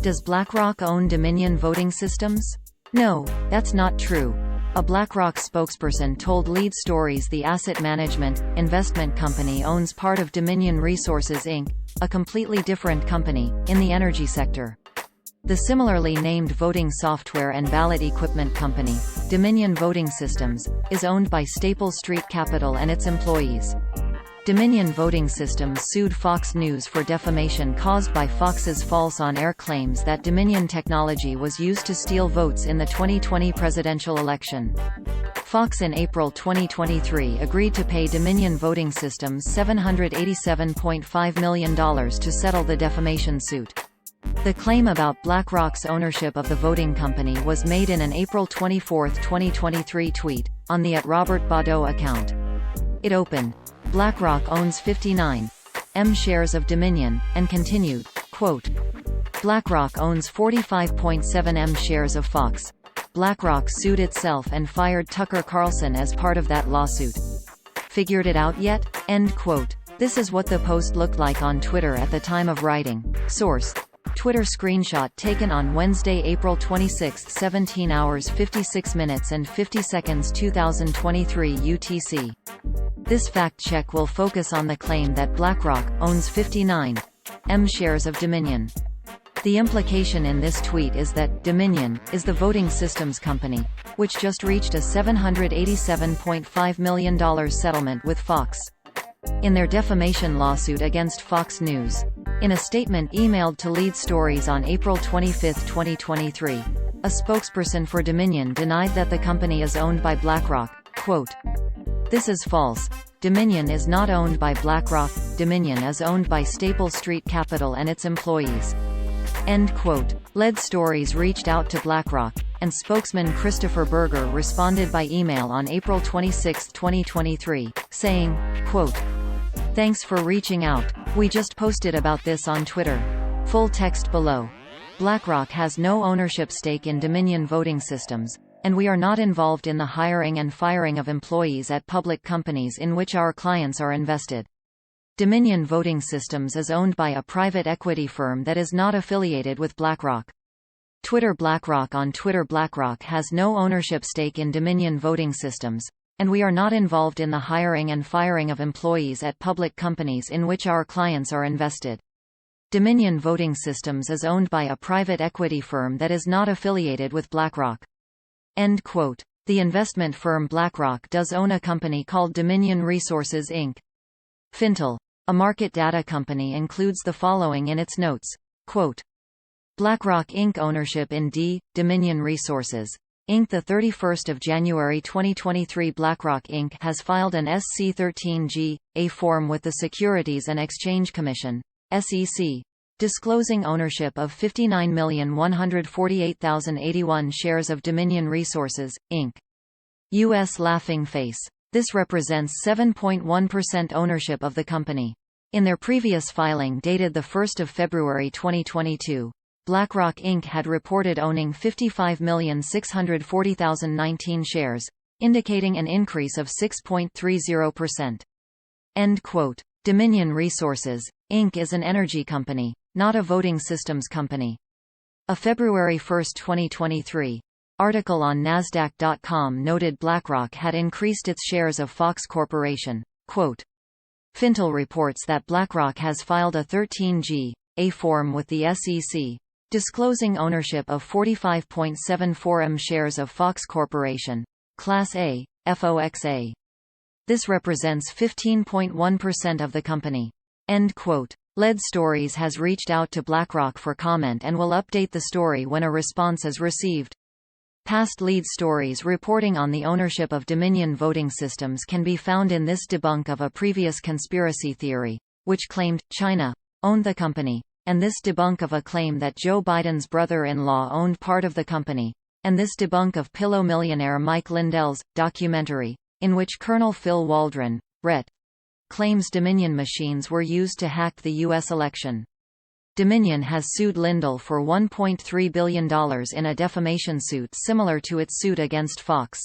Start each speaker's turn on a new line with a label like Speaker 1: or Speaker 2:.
Speaker 1: Does BlackRock own Dominion Voting Systems? No, that's not true. A BlackRock spokesperson told Lead Stories the asset management, investment company owns part of Dominion Resources Inc., a completely different company, in the energy sector. The similarly named voting software and ballot equipment company, Dominion Voting Systems, is owned by Staple Street Capital and its employees. Dominion Voting Systems sued Fox News for defamation caused by Fox's false on-air claims that Dominion technology was used to steal votes in the 2020 presidential election. Fox in April 2023 agreed to pay Dominion Voting Systems $787.5 million to settle the defamation suit. The claim about BlackRock's ownership of the voting company was made in an April 24, 2023 tweet, on the @RobertBaudot account. It opened, "BlackRock owns 59M shares of Dominion," and continued, quote, "BlackRock owns 45.7M shares of Fox. BlackRock sued itself and fired Tucker Carlson as part of that lawsuit. Figured it out yet?" End quote. This is what the post looked like on Twitter at the time of writing. Source: Twitter screenshot taken on Wednesday, April 26, 17 hours 56 minutes and 50 seconds 2023 UTC. This fact check will focus on the claim that BlackRock owns 59M shares of Dominion. The implication in this tweet is that Dominion is the voting systems company, which just reached a $787.5 million settlement with Fox in their defamation lawsuit against Fox News. In a statement emailed to Lead Stories on April 25, 2023, a spokesperson for Dominion denied that the company is owned by BlackRock. Quote, "This is false. Dominion is not owned by BlackRock. Dominion is owned by Staple Street Capital and its employees." End quote. Lead Stories reached out to BlackRock, and spokesman Christopher Berger responded by email on April 26, 2023, saying, quote, "Thanks for reaching out. We just posted about this on Twitter. Full text below. BlackRock has no ownership stake in Dominion Voting Systems, and we are not involved in the hiring and firing of employees at public companies in which our clients are invested. Dominion Voting Systems is owned by a private equity firm that is not affiliated with BlackRock. Twitter BlackRock on Twitter BlackRock has no ownership stake in Dominion Voting Systems, and we are not involved in the hiring and firing of employees at public companies in which our clients are invested. Dominion Voting Systems is owned by a private equity firm that is not affiliated with BlackRock." End quote. The investment firm BlackRock does own a company called Dominion Resources Inc. Fintel, a market data company, includes the following in its notes. Quote, "BlackRock Inc. ownership in Dominion Resources Inc. The 31st of January 2023 BlackRock Inc. has filed an SC-13G/A form with the Securities and Exchange Commission, SEC, disclosing ownership of 59,148,081 shares of Dominion Resources, Inc. U.S. laughing face. This represents 7.1% ownership of the company. In their previous filing dated 1 February 2022, BlackRock Inc. had reported owning 55,640,019 shares, indicating an increase of 6.30%. End quote. Dominion Resources, Inc. is an energy company, not a voting systems company. A February 1, 2023, article on Nasdaq.com noted BlackRock had increased its shares of Fox Corporation. Quote, Fintel reports that BlackRock has filed a 13G/A form with the SEC, disclosing ownership of 45.74M shares of Fox Corporation, Class A, FOXA. This represents 15.1% of the company. End quote. Lead Stories has reached out to BlackRock for comment and will update the story when a response is received. Past Lead Stories reporting on the ownership of Dominion Voting Systems can be found in this debunk of a previous conspiracy theory, which claimed China owned the company, and this debunk of a claim that Joe Biden's brother-in-law owned part of the company, and this debunk of pillow millionaire Mike Lindell's documentary, in which Colonel Phil Waldron, Ret. claims Dominion machines were used to hack the U.S. election. Dominion has sued Lindell for $1.3 billion in a defamation suit similar to its suit against Fox.